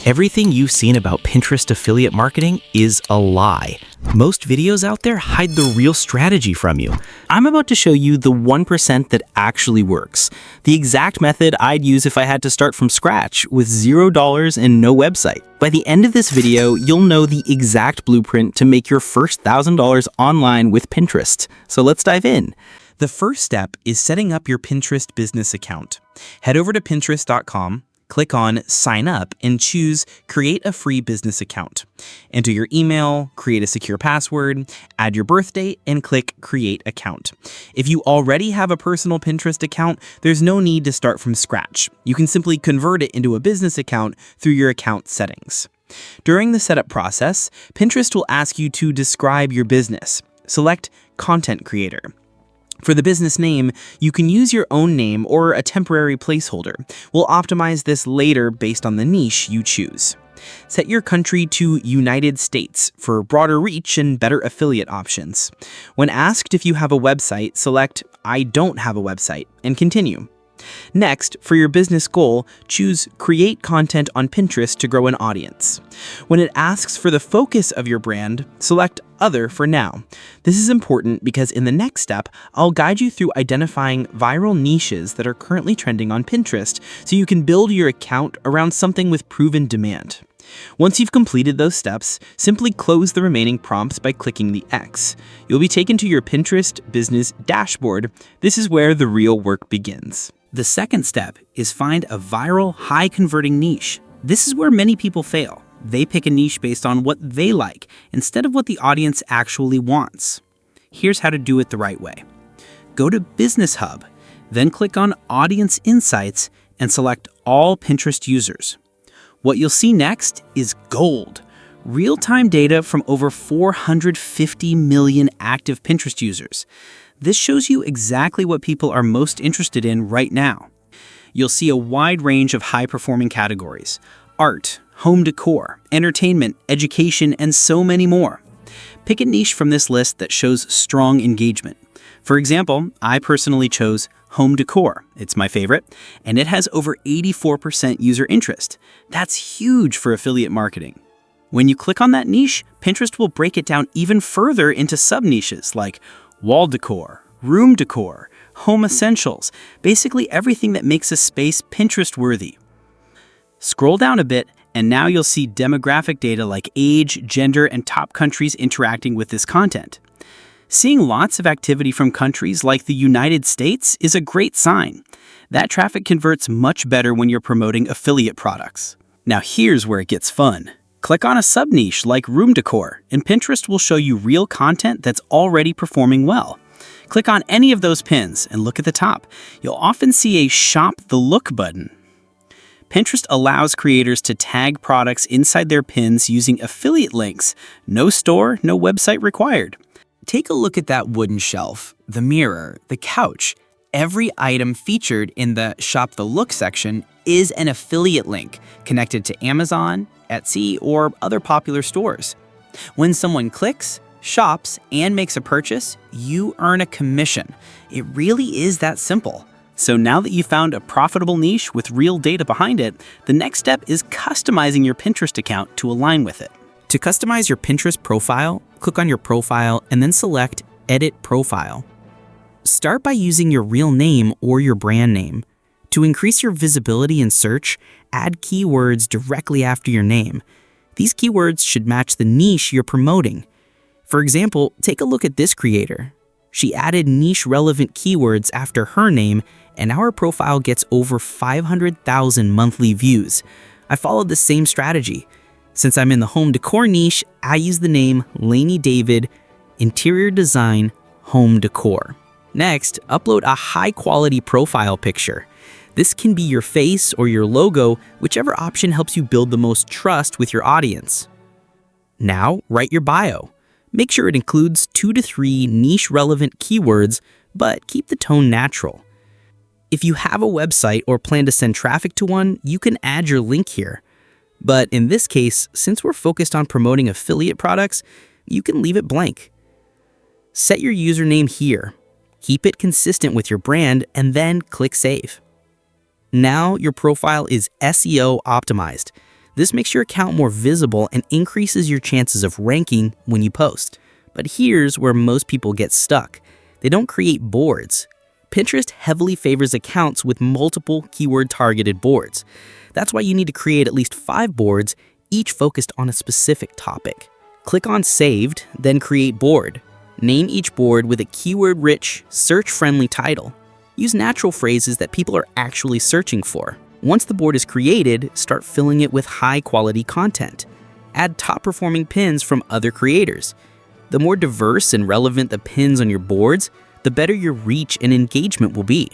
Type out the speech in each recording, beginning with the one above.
Everything you've seen about Pinterest affiliate marketing is a lie. Most videos out there hide the real strategy from you. I'm about to show you the 1% that actually works. The exact method I'd use if I had to start from scratch with $0 and no website. By the end of this video, you'll know the exact blueprint to make your first $1,000 online with Pinterest. So let's dive in. The first step is setting up your Pinterest business account. Head over to Pinterest.com. Click on Sign Up and choose Create a Free Business Account. Enter your email, create a secure password, add your birth date, and click Create Account. If you already have a personal Pinterest account, there's no need to start from scratch. You can simply convert it into a business account through your account settings. During the setup process, Pinterest will ask you to describe your business. Select Content Creator. For the business name, you can use your own name or a temporary placeholder. We'll optimize this later based on the niche you choose. Set your country to United States for broader reach and better affiliate options. When asked if you have a website, select I don't have a website and continue. Next, for your business goal, choose Create Content on Pinterest to grow an audience. When it asks for the focus of your brand, select Other for now. This is important because in the next step, I'll guide you through identifying viral niches that are currently trending on Pinterest so you can build your account around something with proven demand. Once you've completed those steps, simply close the remaining prompts by clicking the X. You'll be taken to your Pinterest business dashboard. This is where the real work begins. The second step is find a viral, high-converting niche. This is where many people fail. They pick a niche based on what they like instead of what the audience actually wants. Here's how to do it the right way. Go to Business Hub, then click on Audience Insights and select All Pinterest Users. What you'll see next is gold. Real-time data from over 450 million active Pinterest users. This shows you exactly what people are most interested in right now. You'll see a wide range of high-performing categories: art, home decor, entertainment, education, and so many more. Pick a niche from this list that shows strong engagement. For example, I personally chose home decor. It's my favorite, and it has over 84% user interest. That's huge for affiliate marketing. When you click on that niche, Pinterest will break it down even further into sub-niches like wall decor, room decor, home essentials, basically everything that makes a space Pinterest-worthy. Scroll down a bit, and now you'll see demographic data like age, gender, and top countries interacting with this content. Seeing lots of activity from countries like the United States is a great sign. That traffic converts much better when you're promoting affiliate products. Now here's where it gets fun. Click on a sub-niche like room decor, and Pinterest will show you real content that's already performing well. Click on any of those pins and look at the top. You'll often see a Shop the Look button. Pinterest allows creators to tag products inside their pins using affiliate links. No store, no website required. Take a look at that wooden shelf, the mirror, the couch. Every item featured in the Shop the Look section is an affiliate link connected to Amazon, Etsy, or other popular stores. When someone clicks, shops, and makes a purchase, you earn a commission. It really is that simple. So now that you've found a profitable niche with real data behind it, the next step is customizing your Pinterest account to align with it. To customize your Pinterest profile, click on your profile and then select Edit Profile. Start by using your real name or your brand name. To increase your visibility in search, add keywords directly after your name. These keywords should match the niche you're promoting. For example, take a look at this creator. She added niche-relevant keywords after her name, and our profile gets over 500,000 monthly views. I followed the same strategy. Since I'm in the home decor niche, I use the name Lainey David, Interior Design, Home Decor. Next, upload a high-quality profile picture. This can be your face or your logo, whichever option helps you build the most trust with your audience. Now, write your bio. Make sure it includes 2 to 3 niche-relevant keywords, but keep the tone natural. If you have a website or plan to send traffic to one, you can add your link here. But in this case, since we're focused on promoting affiliate products, you can leave it blank. Set your username here. Keep it consistent with your brand, and then click Save. Now your profile is SEO optimized. This makes your account more visible and increases your chances of ranking when you post. But here's where most people get stuck. They don't create boards. Pinterest heavily favors accounts with multiple keyword-targeted boards. That's why you need to create at least 5 boards, each focused on a specific topic. Click on Saved, then Create Board. Name each board with a keyword-rich, search-friendly title. Use natural phrases that people are actually searching for. Once the board is created, start filling it with high-quality content. Add top-performing pins from other creators. The more diverse and relevant the pins on your boards, the better your reach and engagement will be.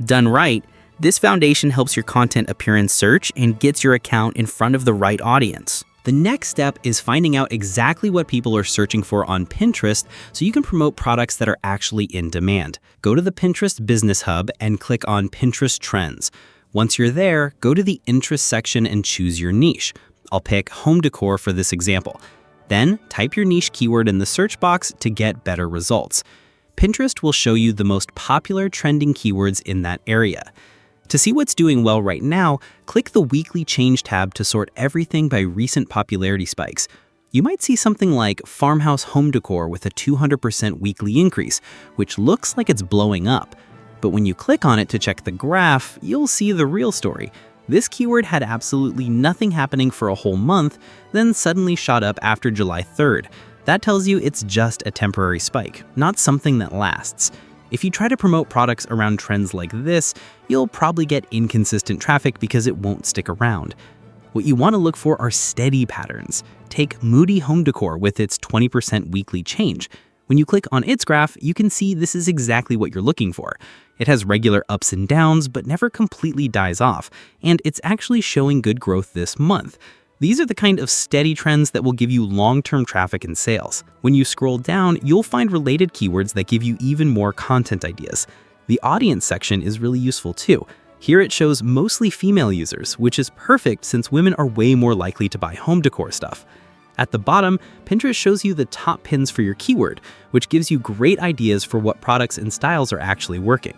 Done right, this foundation helps your content appear in search and gets your account in front of the right audience. The next step is finding out exactly what people are searching for on Pinterest so you can promote products that are actually in demand. Go to the Pinterest Business Hub and click on Pinterest Trends. Once you're there, go to the Interest section and choose your niche. I'll pick home decor for this example. Then type your niche keyword in the search box to get better results. Pinterest will show you the most popular trending keywords in that area. To see what's doing well right now, click the Weekly Change tab to sort everything by recent popularity spikes. You might see something like farmhouse home decor with a 200% weekly increase, which looks like it's blowing up. But when you click on it to check the graph, you'll see the real story. This keyword had absolutely nothing happening for a whole month, then suddenly shot up after July 3rd. That tells you it's just a temporary spike, not something that lasts. If you try to promote products around trends like this, you'll probably get inconsistent traffic because it won't stick around. What you want to look for are steady patterns. Take Moody Home Decor with its 20% weekly change. When you click on its graph, you can see this is exactly what you're looking for. It has regular ups and downs, but never completely dies off, and it's actually showing good growth this month. These are the kind of steady trends that will give you long-term traffic and sales. When you scroll down, you'll find related keywords that give you even more content ideas. The audience section is really useful too. Here it shows mostly female users, which is perfect since women are way more likely to buy home decor stuff. At the bottom, Pinterest shows you the top pins for your keyword, which gives you great ideas for what products and styles are actually working.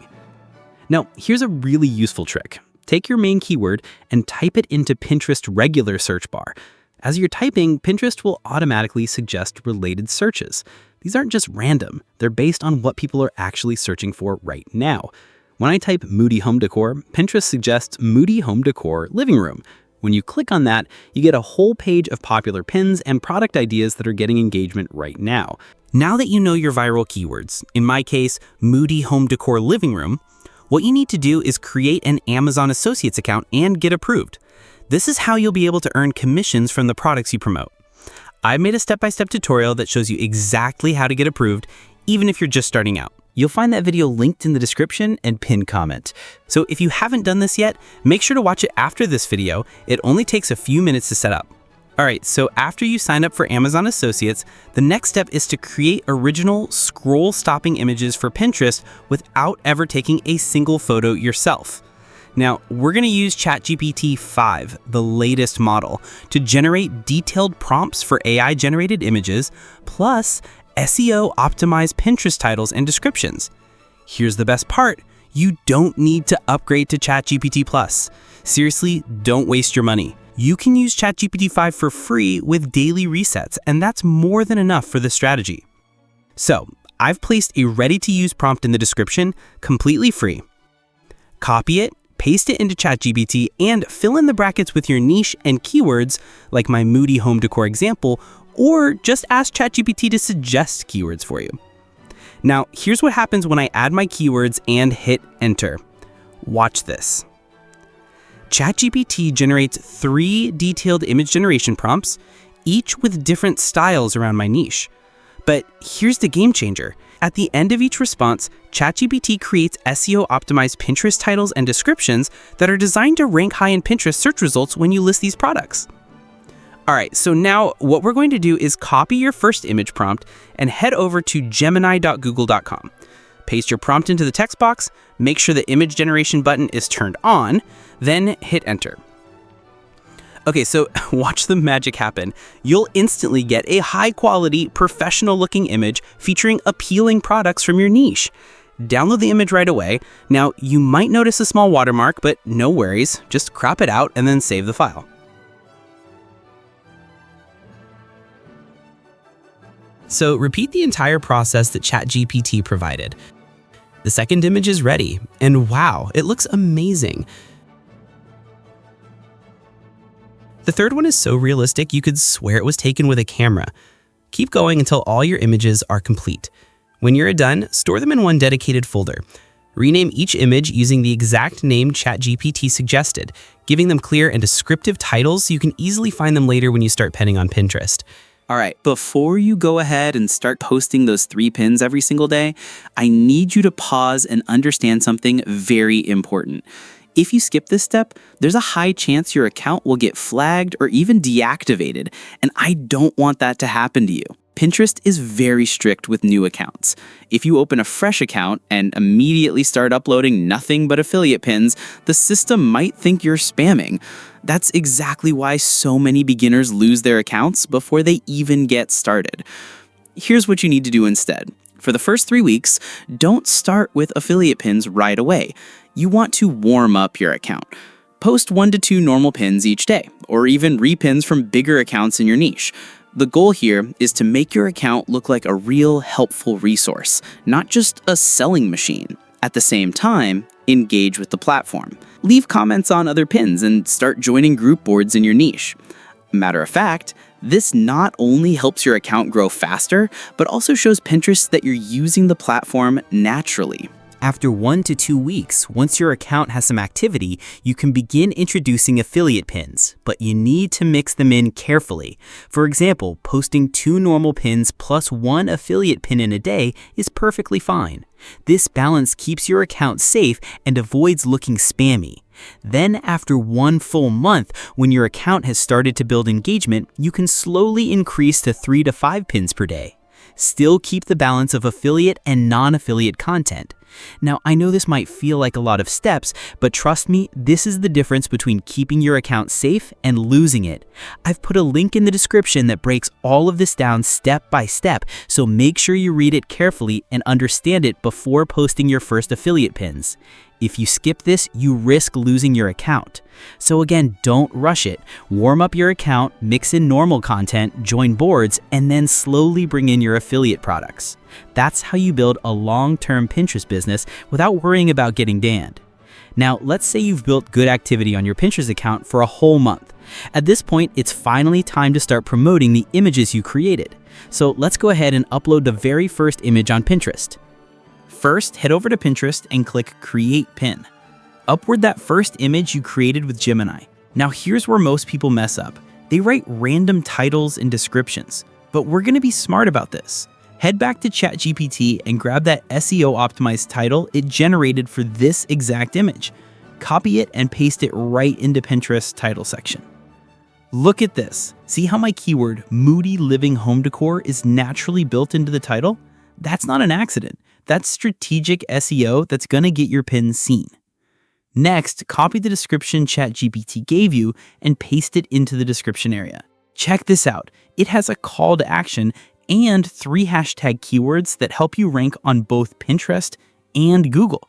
Now, here's a really useful trick. Take your main keyword and type it into Pinterest regular search bar. As you're typing, Pinterest will automatically suggest related searches. These aren't just random, they're based on what people are actually searching for right now. When I type Moody Home Decor, Pinterest suggests Moody Home Decor Living Room. When you click on that, you get a whole page of popular pins and product ideas that are getting engagement right now. Now that you know your viral keywords, in my case, Moody Home Decor Living Room, what you need to do is create an Amazon Associates account and get approved. This is how you'll be able to earn commissions from the products you promote. I've made a step-by-step tutorial that shows you exactly how to get approved, even if you're just starting out. You'll find that video linked in the description and pinned comment. So if you haven't done this yet, make sure to watch it after this video. It only takes a few minutes to set up. All right, so after you sign up for Amazon Associates, the next step is to create original scroll-stopping images for Pinterest without ever taking a single photo yourself. Now, we're gonna use ChatGPT 5, the latest model, to generate detailed prompts for AI-generated images, plus SEO-optimized Pinterest titles and descriptions. Here's the best part, you don't need to upgrade to ChatGPT Plus. Seriously, don't waste your money. You can use ChatGPT 5 for free with daily resets, and that's more than enough for this strategy. So, I've placed a ready-to-use prompt in the description, completely free. Copy it, paste it into ChatGPT, and fill in the brackets with your niche and keywords, like my Moody Home Decor example, or just ask ChatGPT to suggest keywords for you. Now, here's what happens when I add my keywords and hit enter. Watch this. ChatGPT generates 3 detailed image generation prompts, each with different styles around my niche. But here's the game changer. At the end of each response, ChatGPT creates SEO-optimized Pinterest titles and descriptions that are designed to rank high in Pinterest search results when you list these products. All right, so now what we're going to do is copy your first image prompt and head over to gemini.google.com. Paste your prompt into the text box, make sure the image generation button is turned on, then hit enter. Okay, so watch the magic happen. You'll instantly get a high-quality, professional-looking image featuring appealing products from your niche. Download the image right away. Now, you might notice a small watermark, but no worries. Just crop it out and then save the file. So repeat the entire process that ChatGPT provided. The second image is ready, and wow, it looks amazing. The third one is so realistic you could swear it was taken with a camera. Keep going until all your images are complete. When you're done, store them in one dedicated folder. Rename each image using the exact name ChatGPT suggested, giving them clear and descriptive titles so you can easily find them later when you start penning on Pinterest. All right, before you go ahead and start posting those 3 pins every single day, I need you to pause and understand something very important. If you skip this step, there's a high chance your account will get flagged or even deactivated, and I don't want that to happen to you. Pinterest is very strict with new accounts. If you open a fresh account and immediately start uploading nothing but affiliate pins, the system might think you're spamming. That's exactly why so many beginners lose their accounts before they even get started. Here's what you need to do instead. For the first 3 weeks, don't start with affiliate pins right away. You want to warm up your account. Post 1 to 2 normal pins each day, or even repins from bigger accounts in your niche. The goal here is to make your account look like a real helpful resource, not just a selling machine. At the same time, engage with the platform. Leave comments on other pins and start joining group boards in your niche. Matter of fact, this not only helps your account grow faster, but also shows Pinterest that you're using the platform naturally. After 1 to 2 weeks, once your account has some activity, you can begin introducing affiliate pins, but you need to mix them in carefully. For example, posting 2 normal pins plus 1 affiliate pin in a day is perfectly fine. This balance keeps your account safe and avoids looking spammy. Then after 1 full month, when your account has started to build engagement, you can slowly increase to 3 to 5 pins per day. Still keep the balance of affiliate and non-affiliate content. Now, I know this might feel like a lot of steps, but trust me, this is the difference between keeping your account safe and losing it. I've put a link in the description that breaks all of this down step by step, so make sure you read it carefully and understand it before posting your first affiliate pins. If you skip this, you risk losing your account. So again, don't rush it. Warm up your account, mix in normal content, join boards, and then slowly bring in your affiliate products. That's how you build a long-term Pinterest business without worrying about getting banned. Now, let's say you've built good activity on your Pinterest account for a whole month. At this point, it's finally time to start promoting the images you created. So let's go ahead and upload the very first image on Pinterest. First, head over to Pinterest and click Create Pin. Upload that first image you created with Gemini. Now here's where most people mess up. They write random titles and descriptions, but we're gonna be smart about this. Head back to ChatGPT and grab that SEO optimized title it generated for this exact image. Copy it and paste it right into Pinterest title section. Look at this. See how my keyword, moody living home decor, is naturally built into the title? That's not an accident. That's strategic SEO that's gonna get your pin seen. Next, copy the description ChatGPT gave you and paste it into the description area. Check this out. It has a call to action and 3 hashtag keywords that help you rank on both Pinterest and Google.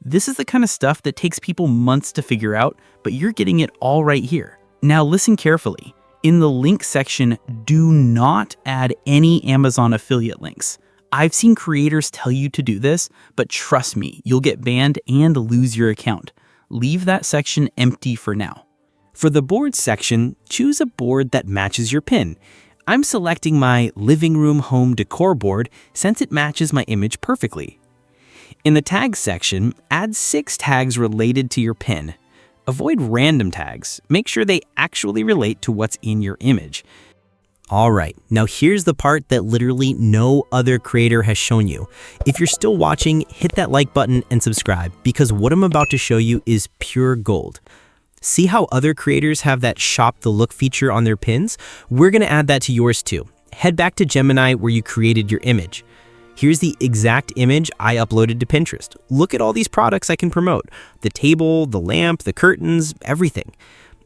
This is the kind of stuff that takes people months to figure out, but you're getting it all right here. Now listen carefully. In the link section, do not add any Amazon affiliate links. I've seen creators tell you to do this, but trust me, you'll get banned and lose your account. Leave that section empty for now. For the board section, choose a board that matches your pin. I'm selecting my living room home decor board since it matches my image perfectly. In the tags section, add 6 tags related to your pin. Avoid random tags. Make sure they actually relate to what's in your image. All right, now here's the part that literally no other creator has shown you. If you're still watching, hit that like button and subscribe because what I'm about to show you is pure gold. See how other creators have that shop the look feature on their pins? We're gonna add that to yours too. Head back to Gemini where you created your image. Here's the exact image I uploaded to Pinterest. Look at all these products I can promote. The table, the lamp, the curtains, everything.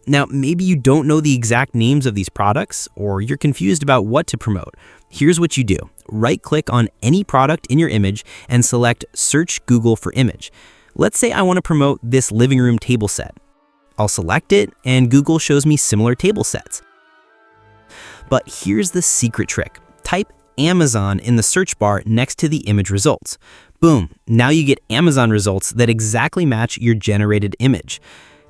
Now, maybe you don't know the exact names of these products or you're confused about what to promote. Here's what you do. Right-click on any product in your image and select Search Google for image. Let's say I want to promote this living room table set. I'll select it and Google shows me similar table sets. But here's the secret trick. Type Amazon in the search bar next to the image results. Boom, now you get Amazon results that exactly match your generated image.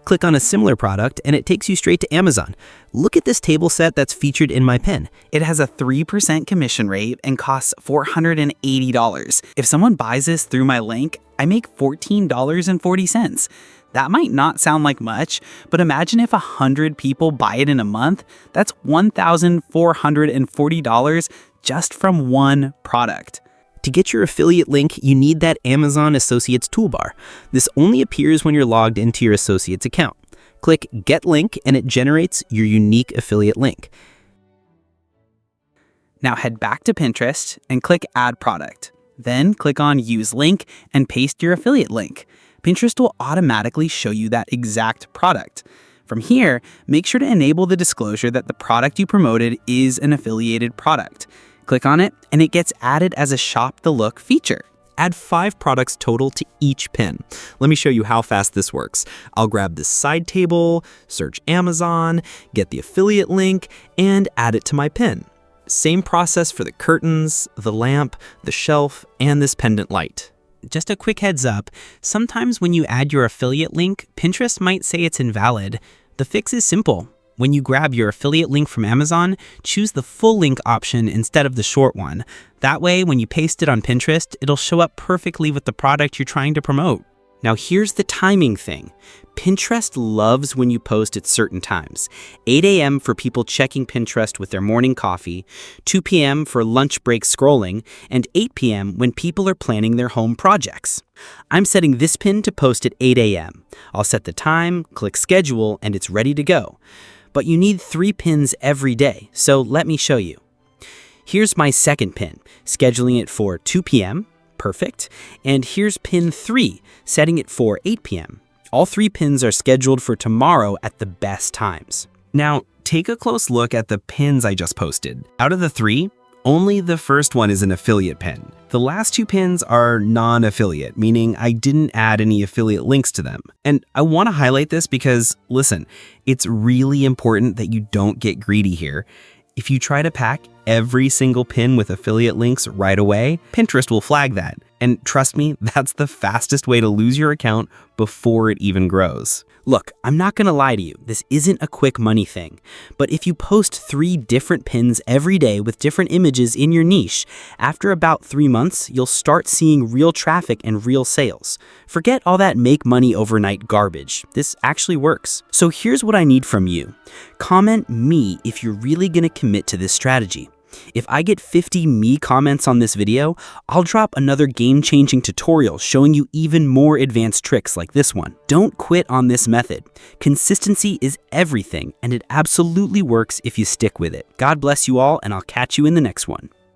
Click on a similar product and it takes you straight to Amazon. Look at this table set that's featured in my pin. It has a 3% commission rate and costs $480. If someone buys this through my link, I make $14.40. That might not sound like much, but imagine if 100 people buy it in a month. That's $1,440 just from one product. To get your affiliate link, you need that Amazon Associates toolbar. This only appears when you're logged into your Associates account. Click Get Link and it generates your unique affiliate link. Now head back to Pinterest and click Add Product. Then click on Use Link and paste your affiliate link. Pinterest will automatically show you that exact product. From here, make sure to enable the disclosure that the product you promoted is an affiliated product. Click on it, and it gets added as a Shop the Look feature. Add 5 products total to each pin. Let me show you how fast this works. I'll grab this side table, search Amazon, get the affiliate link, and add it to my pin. Same process for the curtains, the lamp, the shelf, and this pendant light. Just a quick heads up, sometimes when you add your affiliate link, Pinterest might say it's invalid. The fix is simple. When you grab your affiliate link from Amazon, choose the full link option instead of the short one. That way, when you paste it on Pinterest, it'll show up perfectly with the product you're trying to promote. Now here's the timing thing. Pinterest loves when you post at certain times. 8 a.m. for people checking Pinterest with their morning coffee, 2 p.m. for lunch break scrolling, and 8 p.m. when people are planning their home projects. I'm setting this pin to post at 8 a.m. I'll set the time, click schedule, and it's ready to go. But you need 3 pins every day, so let me show you. Here's my second pin, scheduling it for 2 p.m., perfect. And here's pin 3, setting it for 8 p.m. All 3 pins are scheduled for tomorrow at the best times. Now, take a close look at the pins I just posted. Out of the 3, only the first one is an affiliate pin. The last 2 pins are non-affiliate, meaning I didn't add any affiliate links to them. And I want to highlight this because, listen, it's really important that you don't get greedy here. If you try to pack every single pin with affiliate links right away, Pinterest will flag that. And trust me, that's the fastest way to lose your account before it even grows. Look, I'm not gonna lie to you, this isn't a quick money thing. But if you post 3 different pins every day with different images in your niche, after about 3 months, you'll start seeing real traffic and real sales. Forget all that make money overnight garbage. This actually works. So here's what I need from you. Comment me if you're really gonna commit to this strategy. If I get 50 me comments on this video, I'll drop another game-changing tutorial showing you even more advanced tricks like this one. Don't quit on this method. Consistency is everything, and it absolutely works if you stick with it. God bless you all, and I'll catch you in the next one.